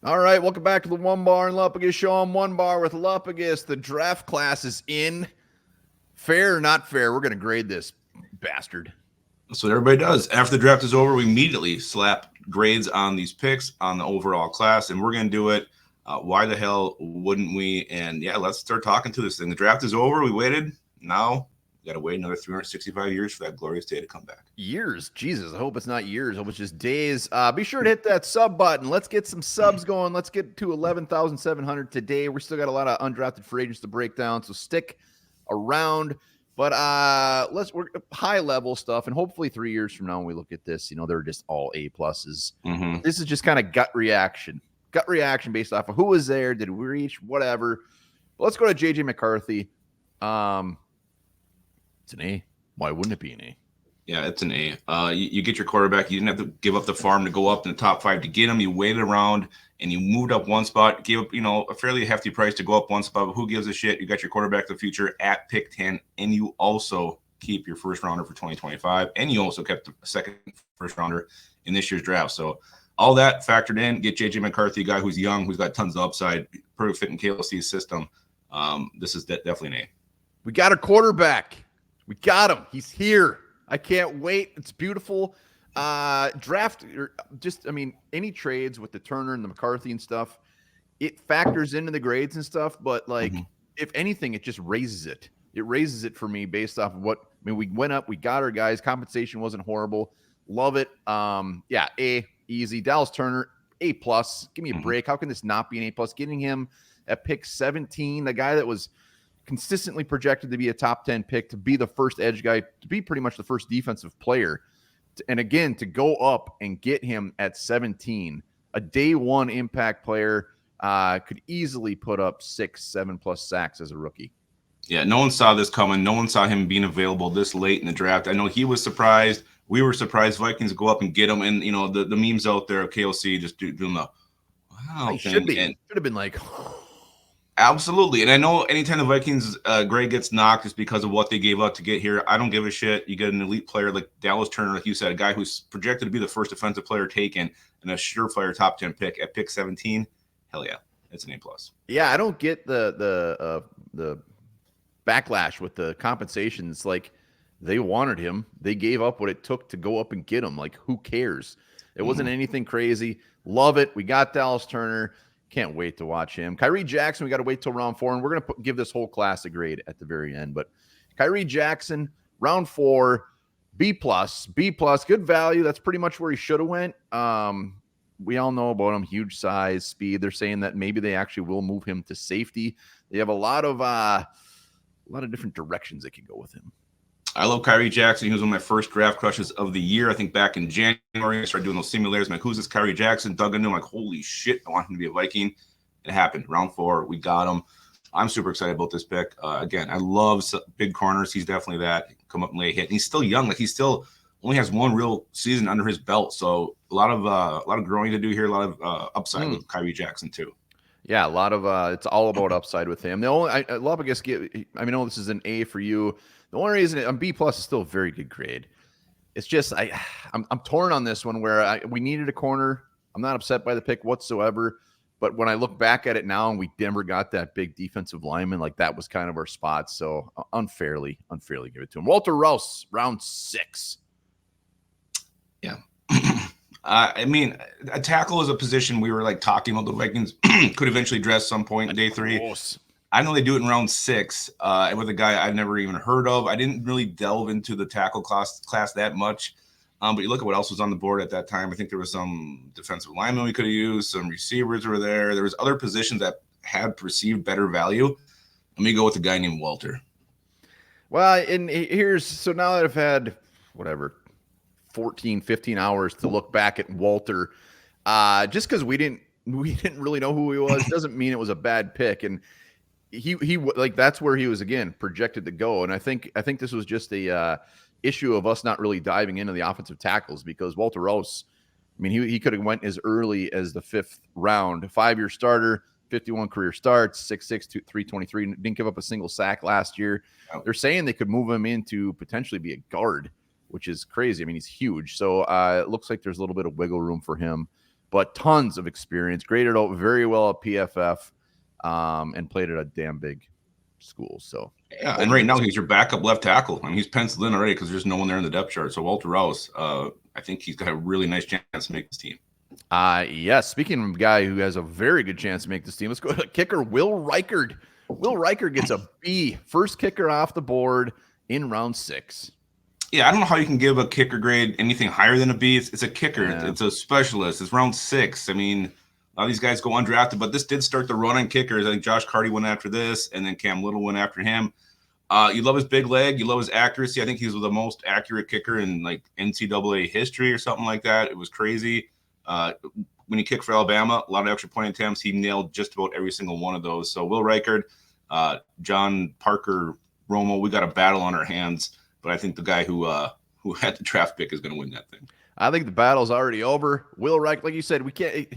All right, welcome back to the Onebar and Lupagus show. I'm Onebar with Lupagus. The draft class is in. Fair or not fair? We're going to grade this bastard. That's what everybody does. After the draft is over, we immediately slap grades on these picks on the overall class, and we're going to do it. Why the hell wouldn't we? And yeah, let's start talking to this thing. The draft is over. We waited. Now we got to wait another 365 years for that glorious day to come back. Years? Jesus, I hope it's not years. I hope it's just days. Be sure to hit that sub button. Let's get some subs going. Let's get to 11,700 today. We still got a lot of undrafted free agents to break down, so stick around. But we're high level stuff, and hopefully 3 years from now when we look at this, they're just all A pluses. Mm-hmm. This is just kind of gut reaction based off of who was there, did we reach, whatever. But let's go to JJ McCarthy. It's an A. Why wouldn't it be an A? Yeah, it's an A. You get your quarterback. You didn't have to give up the farm to go up in the top 5 to get him. You waited around and you moved up one spot, gave up, a fairly hefty price to go up one spot. But who gives a shit? You got your quarterback of the future at pick 10, and you also keep your first rounder for 2025, and you also kept the second first rounder in this year's draft. So all that factored in, get JJ McCarthy, a guy who's young, who's got tons of upside, perfect fit in KLC's system. This is definitely an A. We got a quarterback. We got him. He's here. I can't wait. It's beautiful. Draft, any trades with the Turner and the McCarthy and stuff, it factors into the grades and stuff. But if anything, it just raises it. It raises it for me based off of we went up, we got our guys. Compensation wasn't horrible. Love it. A, easy. Dallas Turner, A plus. Give me a break. How can this not be an A plus? Getting him at pick 17, the guy that was consistently projected to be a top 10 pick, to be the first edge guy, to be pretty much the first defensive player. And again, to go up and get him at 17, a day one impact player, could easily put up 6-7 plus sacks as a rookie. Yeah, no one saw this coming. No one saw him being available this late in the draft. I know he was surprised. We were surprised. Vikings go up and get him. And, the memes out there of KLC just doing the wow thing. Should have been like... Absolutely. And I know anytime the Vikings grade gets knocked, it's because of what they gave up to get here. I don't give a shit. You get an elite player like Dallas Turner, like you said, a guy who's projected to be the first defensive player taken and a surefire top 10 pick at pick 17. Hell yeah. It's an A+. Yeah, I don't get the backlash with the compensations. Like, they wanted him. They gave up what it took to go up and get him. Like, who cares? It wasn't anything crazy. Love it. We got Dallas Turner. Can't wait to watch him. Kyrie Jackson, we got to wait till round 4, and we're going to give this whole class a grade at the very end. But Kyrie Jackson, round 4, B+, good value. That's pretty much where he should have went. We all know about him, huge size, speed. They're saying that maybe they actually will move him to safety. They have a lot of different directions they can go with him. I love Kyrie Jackson. He was one of my first draft crushes of the year. I think back in January, I started doing those simulators. I'm like, who's this Kyrie Jackson? Dug into him, like, holy shit, I want him to be a Viking. It happened. Round 4, we got him. I'm super excited about this pick. Again, I love big corners. He's definitely that. Come up and lay a hit. And he's still young. Like, he still only has one real season under his belt. So a lot of growing to do here. A lot of upside with Kyrie Jackson too. Yeah, a lot of it's all about upside with him. The only I love, I guess, I know this is an A for you. The only reason B+ is still a very good grade. It's just I'm torn on this one where we needed a corner. I'm not upset by the pick whatsoever, but when I look back at it now and we never got that big defensive lineman, like that was kind of our spot. So unfairly give it to him. Walter Rouse, round 6. Yeah. A tackle is a position we were like talking about the Vikings could eventually dress some point in day 3. I know they do it in round 6 with a guy I've never even heard of. I didn't really delve into the tackle class that much. But you look at what else was on the board at that time. I think there was some defensive linemen we could have used. Some receivers were there. There was other positions that had perceived better value. Let me go with a guy named Walter. Well, and so now that I've had 14, 15 hours to look back at Walter, just because we didn't really know who he was doesn't mean it was a bad pick. And he like, that's where he was again projected to go. And I think this was just a issue of us not really diving into the offensive tackles, because Walter Rouse, he could have went as early as the 5th round. 5-year starter, 51 career starts, 6'6", 323, didn't give up a single sack last year. They're saying they could move him into potentially be a guard, which is crazy. He's huge. So it looks like there's a little bit of wiggle room for him. but tons of experience. Graded out very well at PFF, and played at a damn big school. So yeah, and right now he's your backup left tackle. I mean, he's penciled in already because there's no one there in the depth chart. So Walter Rouse, I think he's got a really nice chance to make this team. Yes. Speaking of a guy who has a very good chance to make this team, let's go to kicker Will Reichard. Will Reichard gets a B, first kicker off the board in round 6. Yeah, I don't know how you can give a kicker grade anything higher than a B. It's a kicker. Yeah. It's a specialist. It's round 6. I mean, a lot of these guys go undrafted, but this did start the run on kickers. I think Josh Carty went after this, and then Cam Little went after him. You love his big leg. You love his accuracy. I think he's the most accurate kicker in like NCAA history or something like that. It was crazy. When he kicked for Alabama, a lot of extra point attempts. He nailed just about every single one of those. So Will Reichard, John Parker, Romo, we got a battle on our hands. But I think the guy who had the draft pick is going to win that thing. I think the battle's already over. Will Reichard, like you said, we can't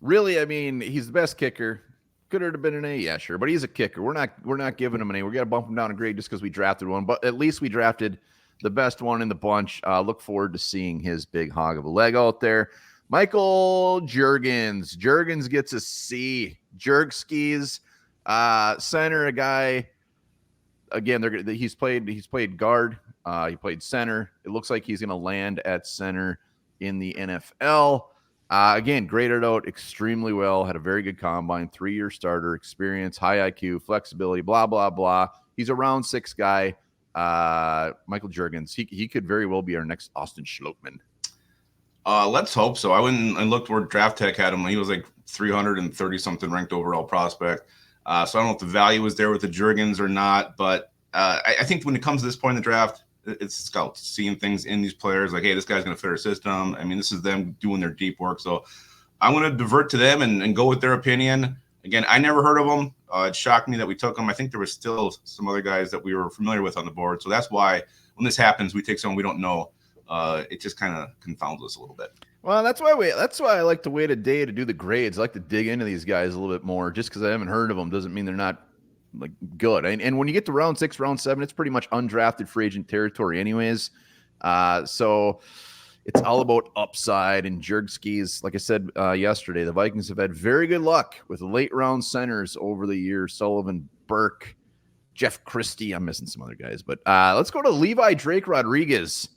really. I mean, he's the best kicker. Could it have been an A? Yeah, sure. But he's a kicker. We're not giving him an A. We're gonna bump him down a grade just because we drafted one. But at least we drafted the best one in the bunch. Look forward to seeing his big hog of a leg out there. Michael Juergens. Juergens gets a C. Jergskis, center, a guy. Again, he's played guard. He played center. It looks like he's going to land at center in the NFL. Again, graded out extremely well. Had a very good combine. 3-year starter, experience, high IQ, flexibility, blah, blah, blah. He's a round 6 guy. Michael Juergens. He could very well be our next Austin Schlottman. Let's hope so. I went and looked where Draft Tech had him. He was like 330-something ranked overall prospect. So I don't know if the value was there with the Juergens or not, but I think when it comes to this point in the draft, it's scouts seeing things in these players like, hey, this guy's going to fit our system. I mean, this is them doing their deep work. So I'm going to divert to them and go with their opinion. Again, I never heard of them. It shocked me that we took them. I think there was still some other guys that we were familiar with on the board. So that's why when this happens, we take someone we don't know. It just kind of confounds us a little bit. Well, that's why I like to wait a day to do the grades. I like to dig into these guys a little bit more. Just because I haven't heard of them doesn't mean they're not like good. And when you get to round 6, round 7, it's pretty much undrafted free agent territory anyways. So it's all about upside and Jergskis. Like I said yesterday, the Vikings have had very good luck with late round centers over the years. Sullivan, Burke, Jeff Christie. I'm missing some other guys. But let's go to Levi Drake Rodriguez.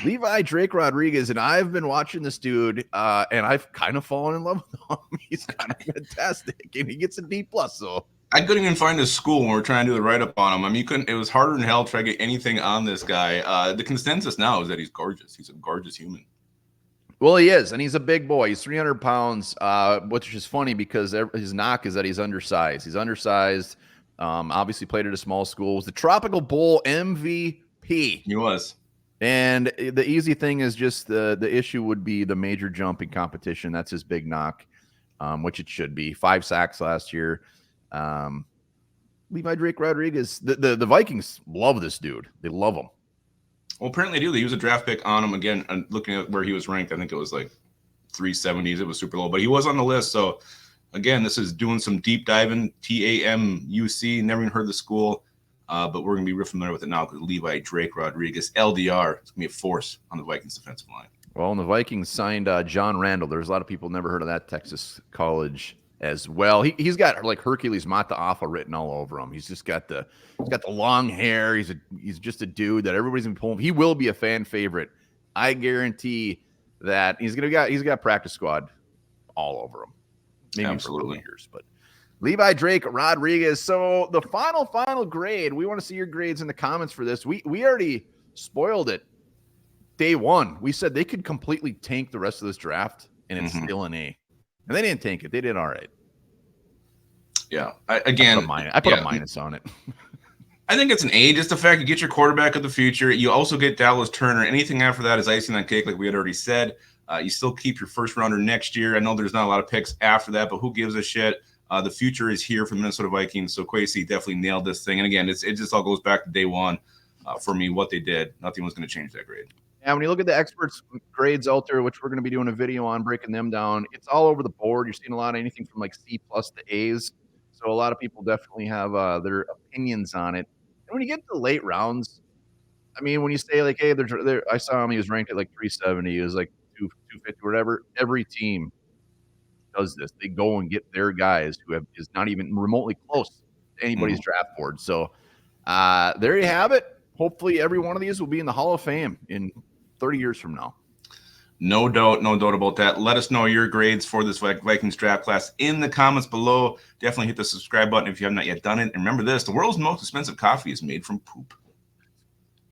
Levi Drake Rodriguez, and I've been watching this dude, and I've kind of fallen in love with him. He's kind of fantastic, and he gets a D+. So I couldn't even find his school when we were trying to do the write-up on him. I mean, it was harder than hell to try to get anything on this guy. The consensus now is that he's gorgeous. He's a gorgeous human. Well, he is, and he's a big boy. He's 300 pounds, which is funny because his knock is that he's undersized. He's undersized. Obviously played at a small school. Was the Tropical Bowl MVP. He was. And the easy thing is just the issue would be the major jump in competition. That's his big knock, which it should be. 5 sacks last year. Levi Drake Rodriguez. The Vikings love this dude. They love him. Well, apparently they do. They use a draft pick on him. Again, looking at where he was ranked, I think it was like 370s. It was super low, but he was on the list. So, again, this is doing some deep diving. TAMUC. Never even heard the school. But we're going to be real familiar with it now because Levi Drake Rodriguez, LDR, is going to be a force on the Vikings defensive line. Well, and the Vikings signed John Randall. There's a lot of people never heard of that Texas college as well. He's got like Hercules Mataafa written all over him. He's just got the long hair. He's just a dude that everybody's going to pull him. He will be a fan favorite. I guarantee that he's got practice squad all over him. Maybe Absolutely. Years, but Levi Drake Rodriguez. So the final grade, we want to see your grades in the comments for this. We already spoiled it day one. We said they could completely tank the rest of this draft, and it's still an A. And they didn't tank it. They did all right. Yeah. I put a minus on it. I think it's an A, just the fact you get your quarterback of the future. You also get Dallas Turner. Anything after that is icing on cake, like we had already said. You still keep your first rounder next year. I know there's not a lot of picks after that, but who gives a shit? The future is here for the Minnesota Vikings, so Kwesi definitely nailed this thing. And again, it just all goes back to day one for me, what they did. Nothing was going to change that grade. And when you look at the experts' grades out there, which we're going to be doing a video on, breaking them down, it's all over the board. You're seeing a lot of anything from like C+ to A's. So a lot of people definitely have their opinions on it. And when you get to the late rounds, I mean, when you say like, hey, I saw him, he was ranked at like 370, he was like 250, whatever. Every team does this. They go and get their guys who is not even remotely close to anybody's draft board. So there you have it. Hopefully every one of these will be in the Hall of Fame in 30 years from now. No doubt about that. Let us know your grades for this Vikings draft class in the comments below. Definitely hit the subscribe button if you have not yet done it. And remember this, the world's most expensive coffee is made from poop.